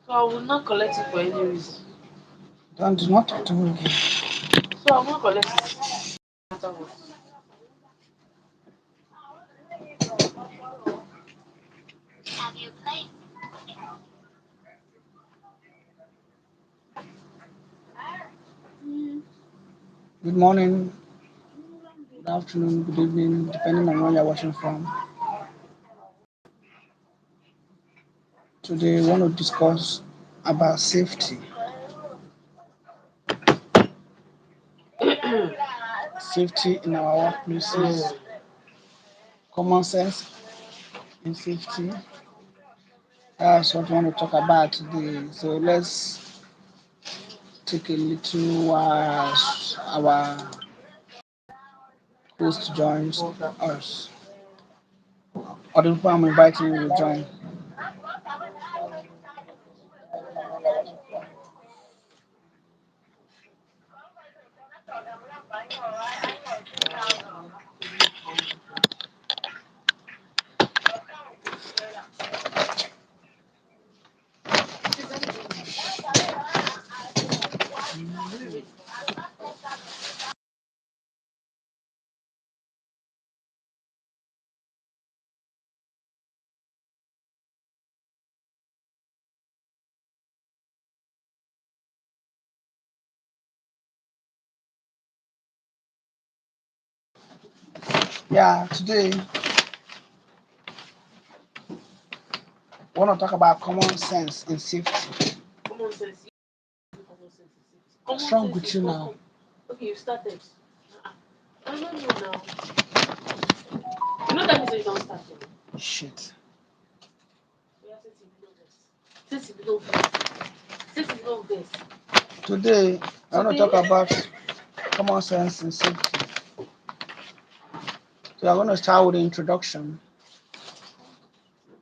So I will not collect it for any reason. Don't do not talk to me again. So I will not collect it no matter what. Good morning, good afternoon, good evening, depending on where you're watching from. Today, we want to discuss about safety. Safety in our workplaces, common sense in safety. That's what we want to talk about today. So let's take a little while as our host joins us. Other people I'm inviting will join. Yeah, today we want to talk about common sense in safety. Common sense. Common sense is safety. What's Common wrong sense with is you what? now? Okay, you started. I don't know now. You know that means you don't start yet. Shit. We are sitting below this. Sitting below this. Sitting below this. Today, I want to Today, talk about common sense in safety. So I'm going to start with the introduction.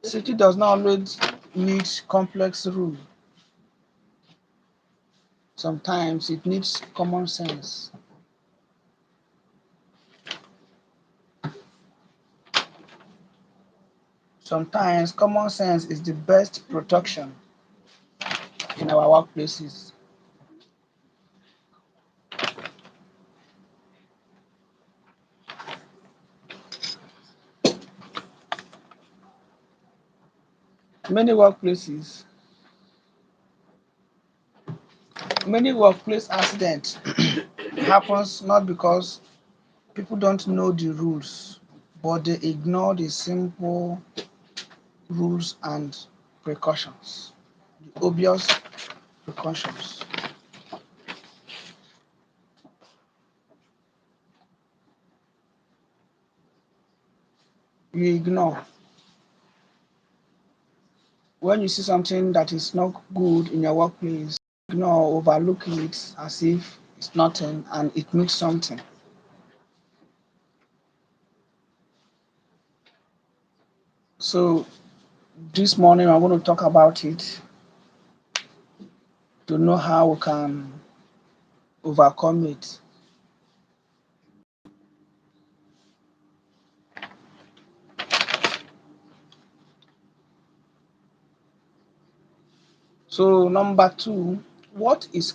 Safety does not always need complex rules. Sometimes it needs common sense. Sometimes common sense is the best protection in our workplaces. Many workplaces, many workplace accidents happens not because people don't know the rules, but they ignore the simple rules and precautions, the obvious precautions. You ignore. When you see something that is not good in your workplace, ignore, overlook it as if it's nothing and it means something. So this morning I want to talk about it to know how we can overcome it. So number two, what is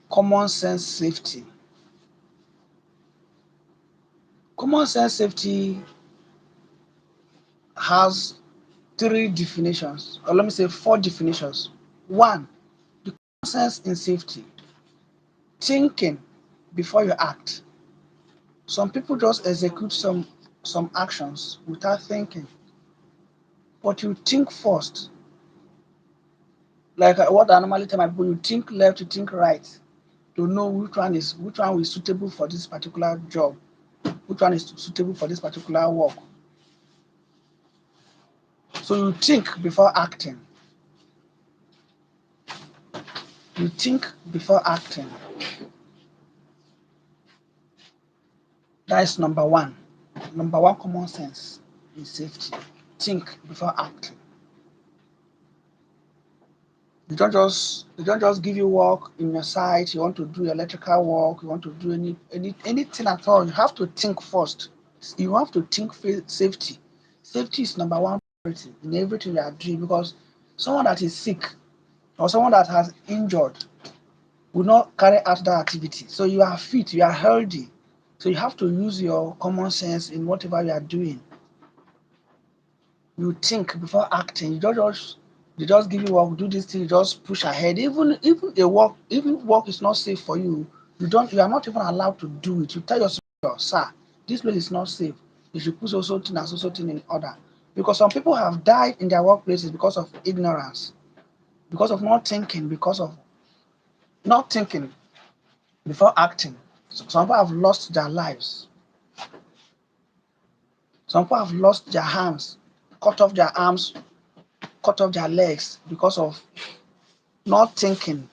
common sense safety? Common sense safety has three definitions, or let me say four definitions. One, the common sense in safety, thinking before you act. Some people just execute some actions without thinking, but you think first. Like what I normally tell my people, you think left, you think right to know which one is suitable for this particular job, which one is suitable for this particular work. So you think before acting. You think before acting. That is number one. Number one common sense in safety. Think before acting. They don't just give you work in your site. You want to do electrical work. You want to do anything at all. You have to think first. You have to think safety. Safety is number one priority in everything you are doing because someone that is sick or someone that has injured will not carry out that activity. So you are fit, you are healthy. So you have to use your common sense in whatever you are doing. You think before acting. You don't just they just give you work, do this thing, you just push ahead. Even work is not safe for you. You are not even allowed to do it. You tell yourself, sir, this place is not safe. You should put so thing and so thing in order. Because some people have died in their workplaces because of ignorance, because of not thinking before acting. So some people have lost their lives. Some people have lost their hands, cut off their arms, cut off their legs because of not thinking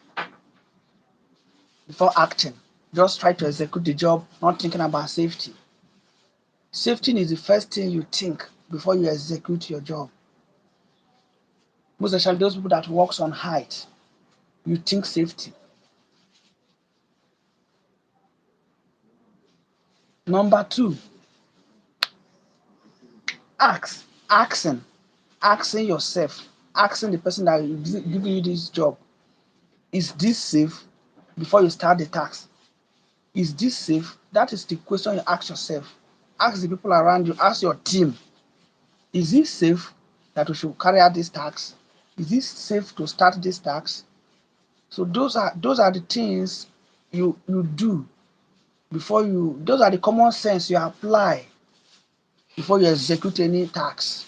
before acting. Just try to execute the job, not thinking about safety. Safety is the first thing you think before you execute your job. Most especially those people that works on height, you think safety. Number two, asking, asking yourself, asking the person that is giving you this job, is this safe before you start the task? Is this safe? That is the question you ask yourself. Ask the people around you, ask your team, is it safe that we should carry out this task? Is it safe to start this task? So those are the things you do before you those are the common sense you apply before you execute any task.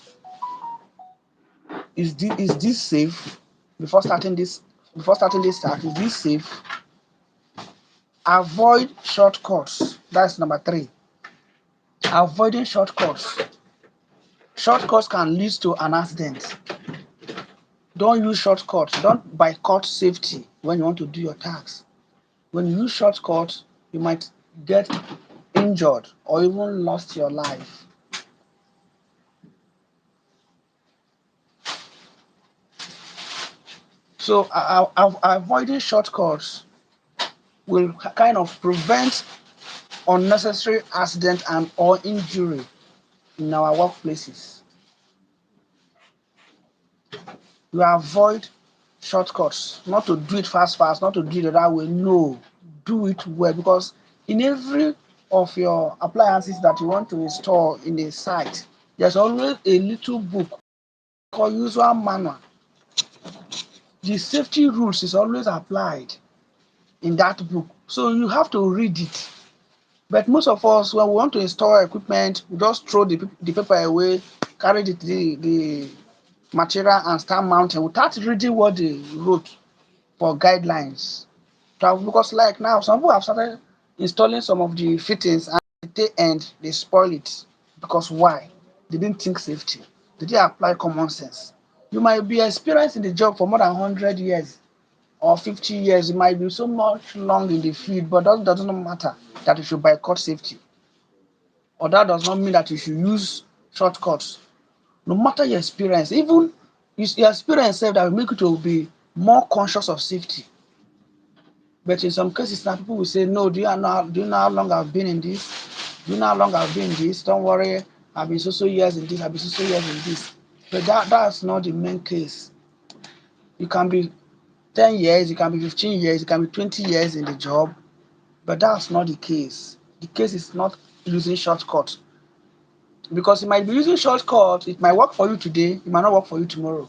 Is this safe before starting this task? Is this safe? Avoid shortcuts. That's number three. Avoiding shortcuts. Shortcuts can lead to an accident. Don't use shortcuts. Don't boycott safety when you want to do your tasks. When you use shortcuts, you might get injured or even lost your life. So avoiding shortcuts will kind of prevent unnecessary accident and or injury in our workplaces. You avoid shortcuts, not to do it fast, not to do it the right way. No, do it well, because in every of your appliances that you want to install in a site, there's always a little book called user manual. The safety rules is always applied in that book, so you have to read it. But most of us, when we want to install equipment, we just throw the paper away, carry the material and start mounting without reading what they wrote for guidelines. Because like now, some people have started installing some of the fittings and at the end they spoil it. Because why? They didn't think safety. They didn't apply common sense. You might be experienced in the job for more than 100 years or 50 years. You might be so much long in the field, but that does not matter that you should boycott safety. Or that does not mean that you should use shortcuts. No matter your experience, even your experience self that will make you to be more conscious of safety. But in some cases now people will say, no, do you know how long I've been in this? Do you know how long I've been in this? Don't worry, I've been so years in this, I've been so years in this. But that's not the main case. You can be 10 years, you can be 15 years, you can be 20 years in the job, but that's not the case. The case is not using shortcuts. Because you might be using shortcuts, it might work for you today, it might not work for you tomorrow.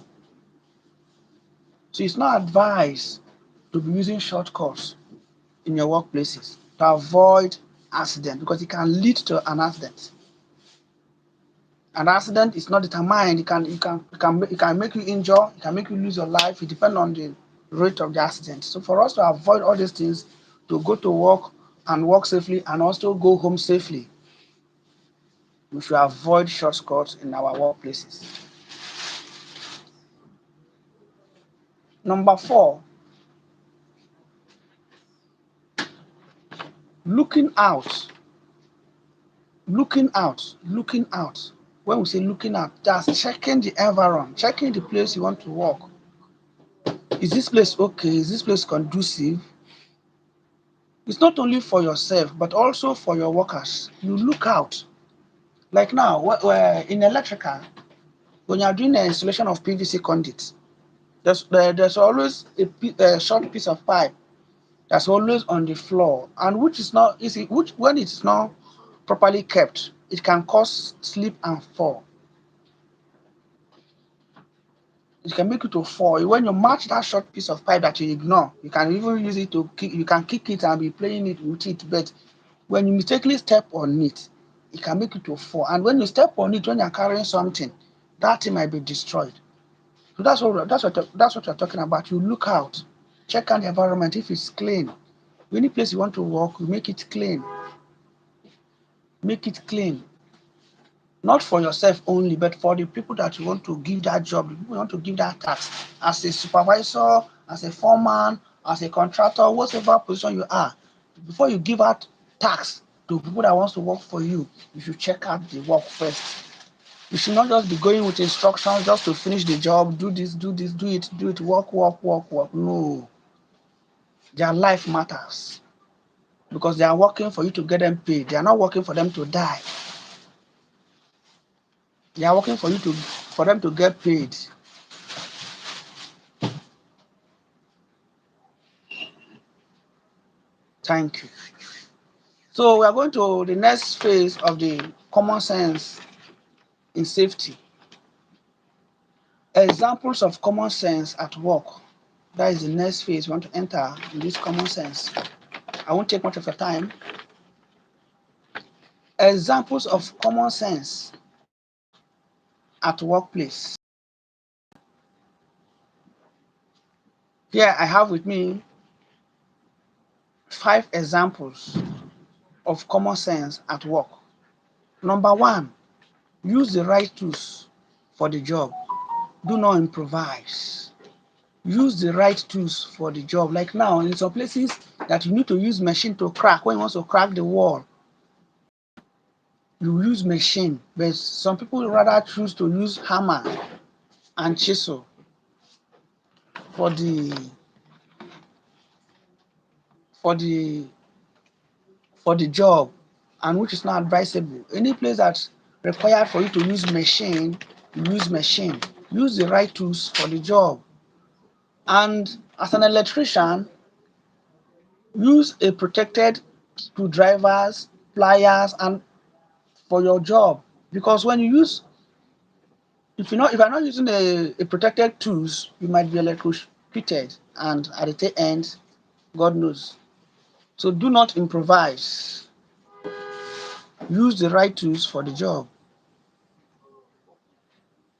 So it's not advised to be using shortcuts in your workplaces to avoid accident, because it can lead to an accident. An accident is not determined. It can make you injure, it can make you lose your life. It depends on the rate of the accident. So for us to avoid all these things, to go to work and work safely and also go home safely, we should avoid shortcuts in our workplaces. Number four, looking out. Looking out. When we say looking out, that's checking the environment, checking the place you want to work. Is this place okay? Is this place conducive? It's not only for yourself, but also for your workers. You look out. Like now, in electrical, when you are doing the installation of PVC conduits, There's always a short piece of pipe that's always on the floor, and which is not easy. Which when it's not properly kept, it can cause slip and fall. It can make you to fall. When you match that short piece of pipe that you ignore, you can even use it to kick. You can kick it and be playing it with it. But when you mistakenly step on it, it can make you to fall. And when you step on it, when you're carrying something, that thing might be destroyed. So that's what you're talking about. You look out, check out the environment if it's clean. Any place you want to work, you make it clean. Make it clean. Not for yourself only, but for the people that you want to give that job, the people you want to give that task. As a supervisor, as a foreman, as a contractor, whatever position you are, before you give out tasks to people that wants to work for you, you should check out the work first. You should not just be going with instructions just to finish the job, do this, do this, do it, work, work, work, work. No. Their life matters because they are working for you to get them paid. They are not working for them to die. They are working for them to get paid. Thank you. So we are going to the next phase of the common sense in safety. Examples of common sense at work. That is the next phase we want to enter in this common sense. I won't take much of your time. Examples of common sense at workplace. Here I have with me 5 examples of common sense at work. Number one, use the right tools for the job. Do not improvise. Use the right tools for the job. Like now, in some places that you need to use machine to crack, when you want to crack the wall, you use machine. But some people rather choose to use hammer and chisel for the for the for the job, and which is not advisable. Any place that's required for you to use machine, use machine. Use the right tools for the job. And as an electrician, use a protected screwdrivers, pliers, and for your job. Because when you use, if you're not using a protected tools, you might be electrocuted, and at the tail end, God knows. So do not improvise. Use the right tools for the job.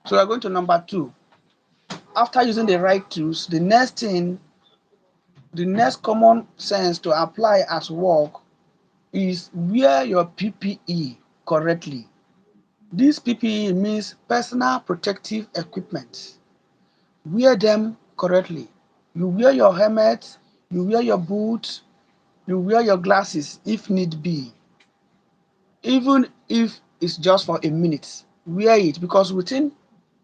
So we're going to number two. After using the right tools, the next common sense to apply at work is wear your PPE correctly. This PPE means personal protective equipment. Wear them correctly. You wear your helmet, you wear your boots, you wear your glasses if need be. Even if it's just for a minute, wear it because within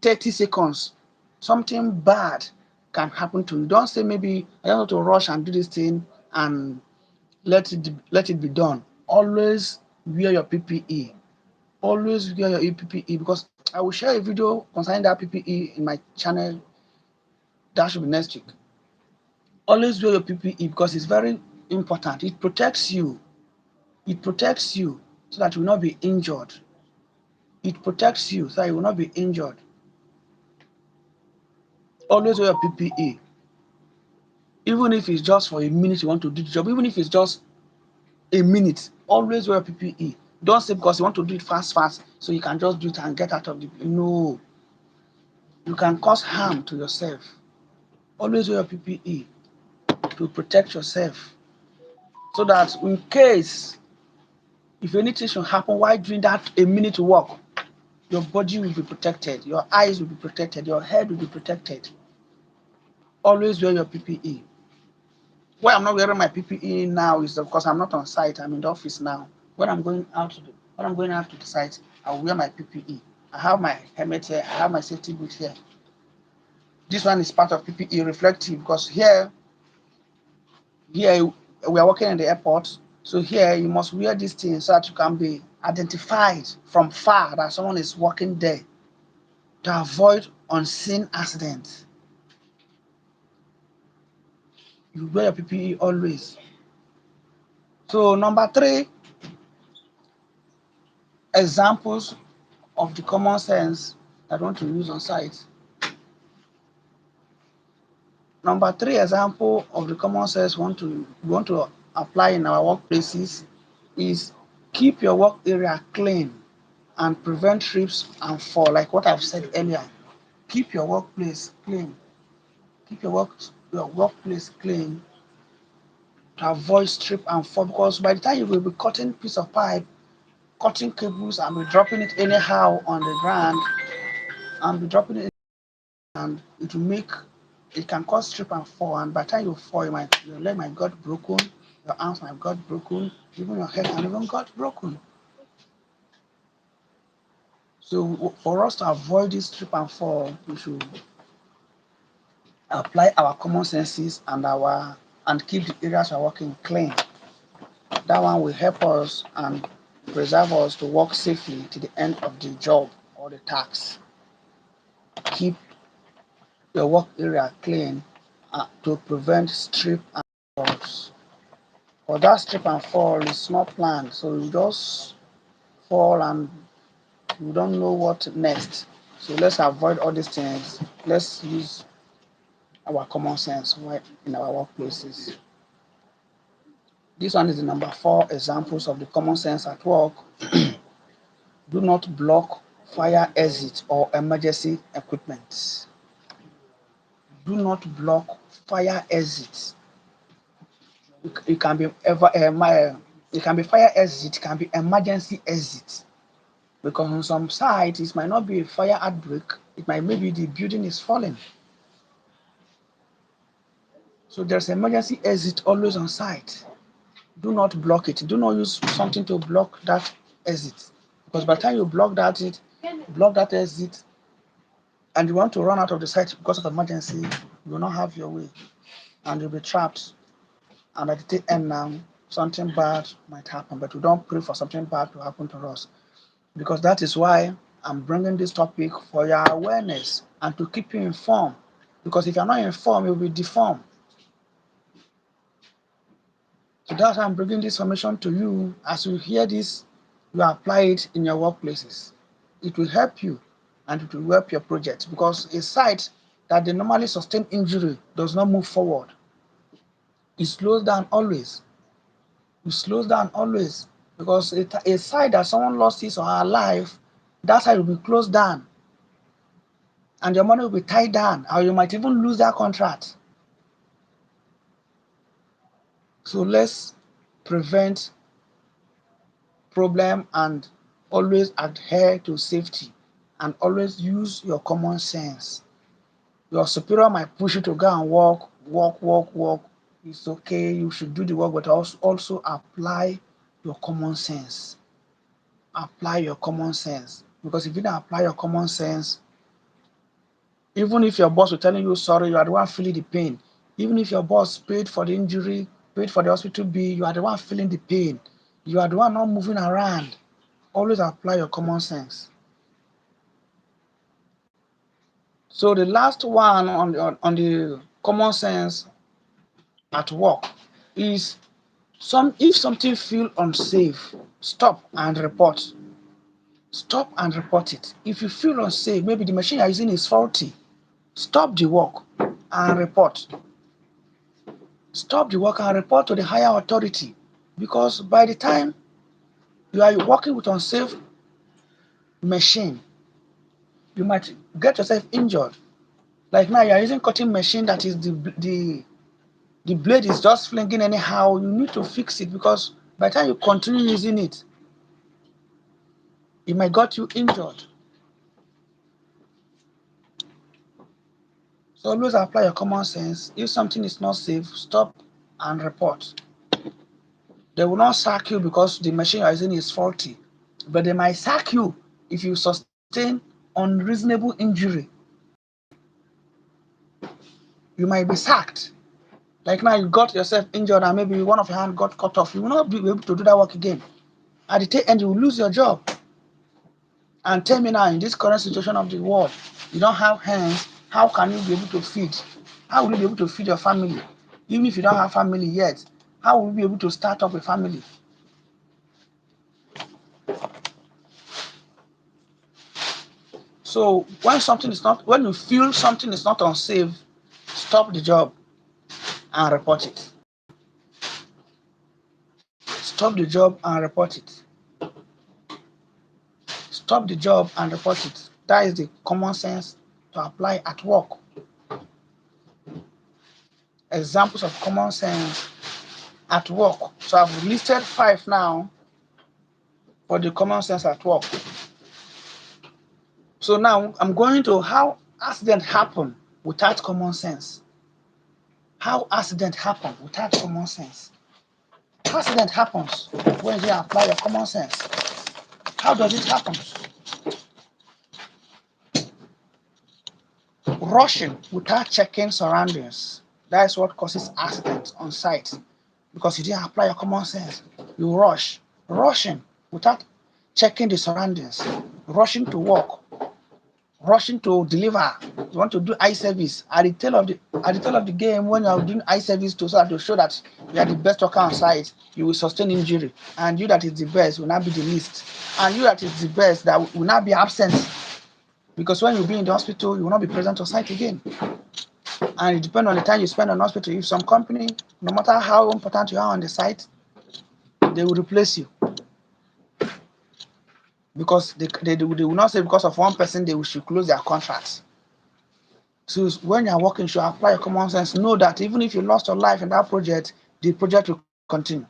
30 seconds, something bad can happen to you. Don't say maybe I don't want to rush and do this thing and let it be done. Always wear your PPE. Always wear your PPE because I will share a video concerning that PPE in my channel. That should be next week. Always wear your PPE because it's very important. It protects you. It protects you so that you will not be injured. It protects you so that you will not be injured. Always wear your PPE. Even if it's just for a minute you want to do the job, even if it's just a minute, always wear your PPE. Don't say because you want to do it fast, fast, so you can just do it and get out of the. No, you can cause harm to yourself. Always wear your PPE to protect yourself so that in case if anything should happen while doing that a minute work, your body will be protected, your eyes will be protected, your head will be protected. Always wear your PPE. Why I'm not wearing my PPE now is because I'm not on site. I'm in the office now. When I'm going out to the site, I will wear my PPE. I have my helmet here. I have my safety boot here. This one is part of PPE reflective because here we are working in the airport. So here you must wear this thing so that you can be identified from far that someone is working there to avoid unseen accidents. You wear your PPE always. So number 3, examples of the common sense that I want to use on site. Number 3 example of the common sense we want to apply in our workplaces is keep your work area clean and prevent trips and fall. Like what I've said earlier, keep your workplace clean. Keep your workplace clean to avoid strip and fall, because by the time you will be cutting piece of pipe, cutting cables and be dropping it anyhow on the ground and be dropping it, and it can cause strip and fall, and by the time you fall your leg might got broken, your arms might got broken, even your head can even got broken. So for us to avoid this strip and fall, we should apply our common senses and keep the areas we're working clean. That one will help us and preserve us to work safely to the end of the job or the task. Keep your work area clean to prevent strip and falls. For that strip and fall is not planned, so you just fall and you don't know what next. So let's avoid all these things. Let's use our common sense in our workplaces. This one is the number 4 examples of the common sense at work. Do not block fire exit or emergency equipment. Do not block fire exits. It can be it can be fire exit, it can be emergency exit. Because on some sites it might not be a fire outbreak, it might maybe the building is falling. So there's emergency exit always on site. Do not block it. Do not use something to block that exit. Because by the time you block that exit, and you want to run out of the site because of emergency, you will not have your way and you'll be trapped. And at the end now, something bad might happen, but we don't pray for something bad to happen to us, because that is why I'm bringing this topic for your awareness and to keep you informed. Because if you're not informed, you'll be deformed. So that's why I'm bringing this information to you. As you hear this, you apply it in your workplaces. It will help you and it will help your project, because a site that they normally sustain injury does not move forward. It slows down always. It slows down always, because a site that someone lost his or her life, that site will be closed down and your money will be tied down, or you might even lose that contract. So let's prevent problem and always adhere to safety and always use your common sense. Your superior might push you to go and work. It's okay, you should do the work, but also apply your common sense. Apply your common sense. Because if you don't apply your common sense, even if your boss is telling you sorry, you are the one feeling the pain. Even if your boss paid for the injury, paid for the hospital bill, you are the one feeling the pain. You are the one not moving around. Always apply your common sense. So the last one on the common sense at work is if something feel unsafe, stop and report. Stop and report it. If you feel unsafe, maybe the machine you're using is faulty, stop the work and report. Stop the work and report to the higher authority, because by the time you are working with unsafe machine, you might get yourself injured. Like now, you are using cutting machine that is the blade is just flinging anyhow. You need to fix it, because by the time you continue using it, it might got you injured. So always apply your common sense. If something is not safe, stop and report. They will not sack you because the machine you are using is faulty, but they might sack you if you sustain unreasonable injury. You might be sacked. Like now, you got yourself injured and maybe one of your hand got cut off. You will not be able to do that work again. At the tail end, you will lose your job. And tell me now, in this current situation of the world, you don't have hands. How can you be able to feed? How will you be able to feed your family Even if you don't have family yet, how will you be able to start up a family? So when you feel something is not unsafe, stop the job and report it. Stop the job and report it. Stop the job and report it. That is the common sense to apply at work. Examples of common sense at work. So I've listed 5 now for the common sense at work. So now I'm going to how accident happen without common sense. How accident happen without common sense. Accident happens when you apply your common sense. How does it happen? Rushing without checking surroundings. That is what causes accidents on site because you didn't apply your common sense. You rush. Rushing without checking the surroundings. Rushing to work. Rushing to deliver. You want to do eye service at the tail of the game when you are doing eye service to show that you are the best worker on site, you will sustain injury, and you that is the best will not be the least, and you that is the best that will not be absent because when you be in the hospital you will not be present on site again, and it depends on the time you spend on hospital. If some company, no matter how important you are on the site, they will replace you because they will not say because of one person they should close their contracts. So when you're working, you should apply your common sense. Know that even if you lost your life in that project, the project will continue.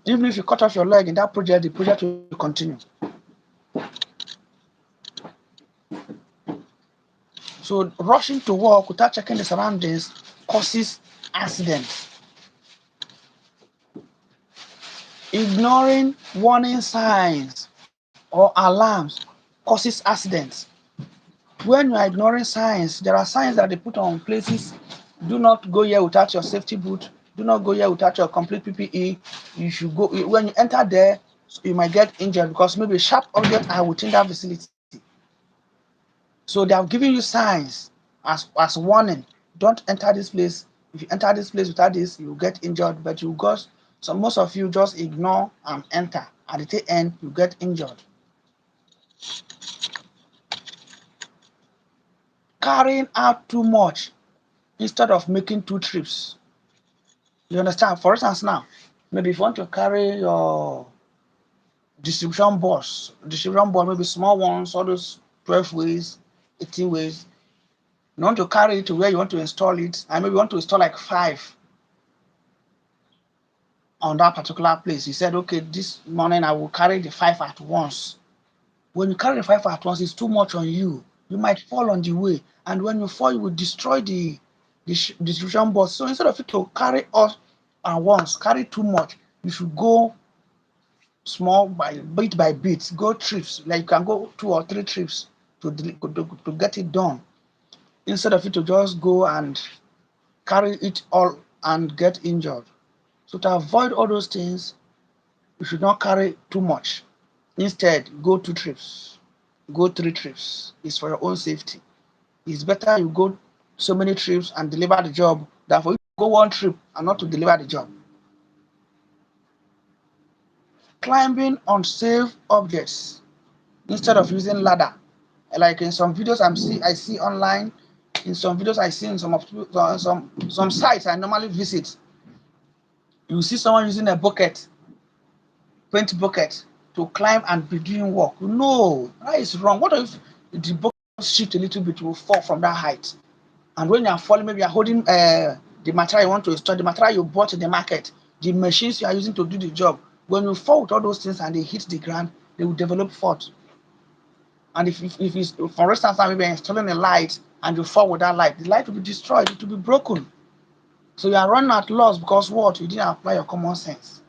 Even if you cut off your leg in that project, the project will continue. So rushing to work without checking the surroundings causes accidents. Ignoring warning signs or alarms causes accidents. When you are ignoring signs, there are signs that they put on places. Do not go here without your safety boot. Do not go here without your complete PPE. You should go. When you enter there, you might get injured because maybe sharp objects are within that vicinity. So they have given you signs as warning. Don't enter this place. If you enter this place without this, you will get injured. But so most of you just ignore and enter. At the tail end, you get injured. Carrying out too much instead of making 2 trips. You understand? For instance, now, maybe if you want to carry your distribution board, maybe small ones, all those 12 ways, 18 ways, you want to carry it to where you want to install it, and maybe you want to install like 5 on that particular place. You said, okay, this morning I will carry the 5 at once. When you carry the 5 at once, it's too much on you. You might fall on the way, and when you fall, you will destroy the distribution board. So instead of you to carry all at once, carry too much, you should go small bit by bit, go trips. Like you can go 2 or 3 trips to get it done, instead of you to just go and carry it all and get injured. So to avoid all those things, you should not carry too much. Instead, go 2 trips, go 3 trips. It's for your own safety. It's better you go so many trips and deliver the job than for you to go 1 trip and not to deliver the job. Climbing on safe objects instead of using ladder. Like in some videos I see online, in some videos I see in some sites I normally visit, you see someone using a bucket, paint bucket, to climb and be doing work. No, that is wrong. What if the bucket shift a little bit, will fall from that height? And when you are falling, maybe you are holding the material you want to install, the material you bought in the market, the machines you are using to do the job. When you fall with all those things and they hit the ground, they will develop fault. And if it's, for instance, maybe you're installing a light and you fall with that light, the light will be destroyed, it will be broken. So you are running at loss because what? You didn't apply your common sense.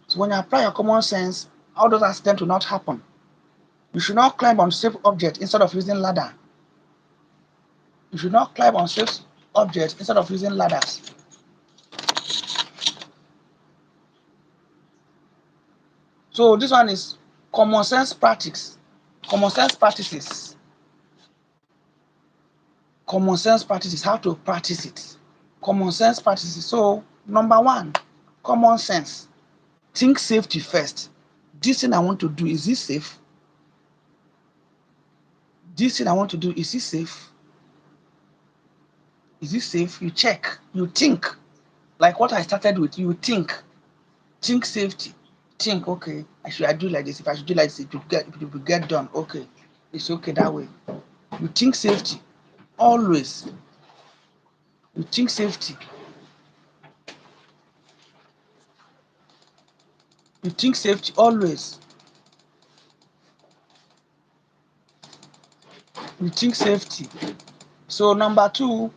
So when you apply your common sense, all those accidents will not happen. You should not climb on safe objects instead of using ladder. You should not climb on safe objects instead of using ladders. So this one is common sense practice. Common sense practices. Common sense practices, how to practice it. Common sense practices. So, number one, common sense. Think safety first. This thing I want to do, is it safe? This thing I want to do, is it safe? Is it safe? You check, you think. Like what I started with, you think. Think safety. Think, okay, I do like this. If I should do like this, it will get done. Okay, it's okay that way. You think safety. Always. You think safety. You think safety always. You think safety. So number two,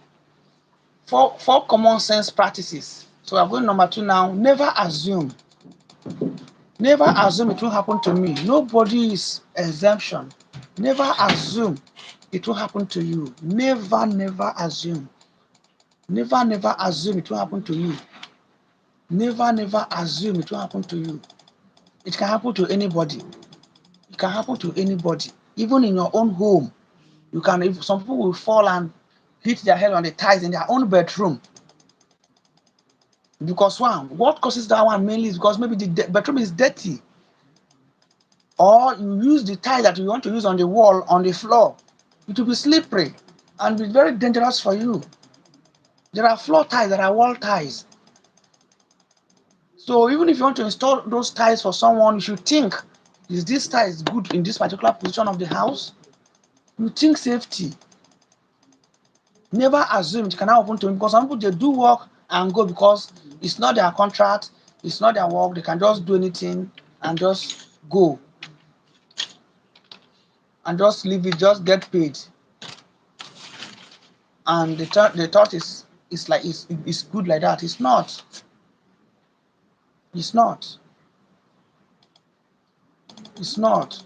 four common sense practices. So I'm going number two now. Never assume. Never assume it will happen to me. Nobody is exemption. Never assume it will happen to you. Never assume. Never assume it will happen to you. Never assume it will happen to you. It can happen to anybody. It can happen to anybody. Even in your own home. You can, if some people will fall and hit their head on the tiles in their own bedroom. Because one, what causes that one mainly is because maybe the bedroom is dirty. Or you use the tile that you want to use on the wall, on the floor. It will be slippery and be very dangerous for you. There are floor tiles, there are wall tiles. So even if you want to install those tiles for someone, you should think, is this tile good in this particular position of the house? You think safety. Never assume it cannot happen to him, because some people, they do work and go because it's not their contract, it's not their work, they can just do anything and just go and just leave it, just get paid. And the thought is like it's good like that. It's not. It's not. It's not.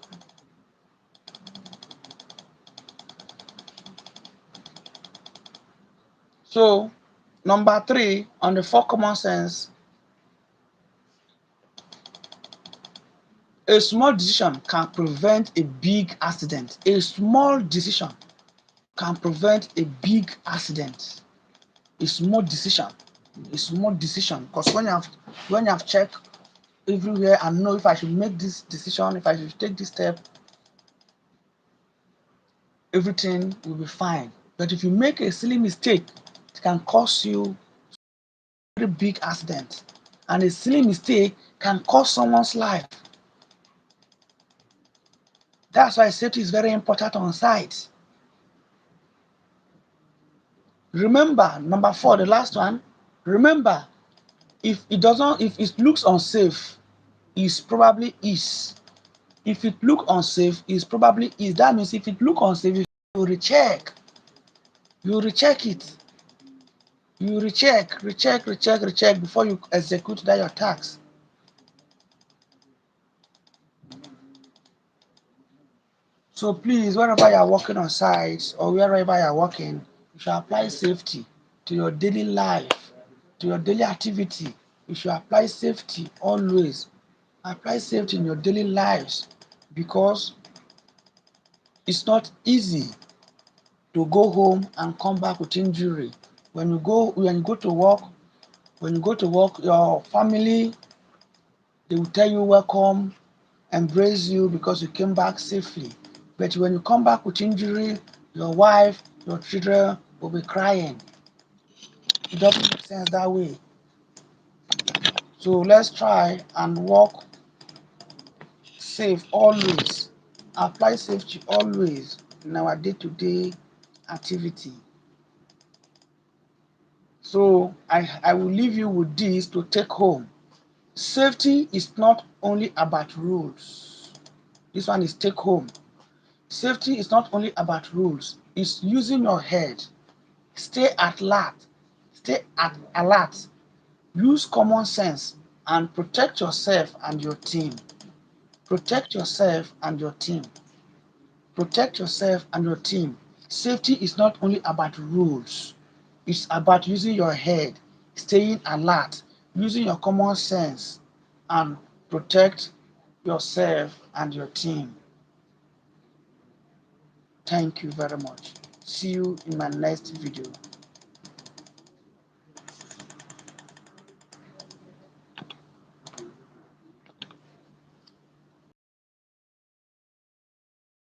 So number three on the four common sense, a small decision can prevent a big accident. A small decision can prevent a big accident. A small decision. A small decision. Because when you have checked everywhere and know if I should make this decision, if I should take this step, everything will be fine. But if you make a silly mistake, it can cause you a very big accident. And a silly mistake can cost someone's life. That's why safety is very important on site. Remember, number four, the last one. Remember, if it looks unsafe, it probably is. If it look unsafe, it probably is. That means if it look unsafe, you recheck. You recheck it. You recheck before you execute that your task. So please, wherever you are working on sites or wherever you are working, you should apply safety to your daily life, to your daily activity. You should apply safety always. Apply safety in your daily lives, because it's not easy to go home and come back with injury. When you go to work, your family, they will tell you welcome, embrace you because you came back safely. But when you come back with injury, your wife, your children will be crying. It doesn't make sense that way. So let's try and work safe always. Apply safety always in our day-to-day activity. So I will leave you with this to take home. Safety is not only about rules. This one is take home. Safety is not only about rules. It's using your head. Stay alert. Stay alert. Use common sense and protect yourself and your team. Protect yourself and your team. Protect yourself and your team. Safety is not only about rules. It's about using your head, staying alert, using your common sense, and protect yourself and your team. Thank you very much. See you in my next video.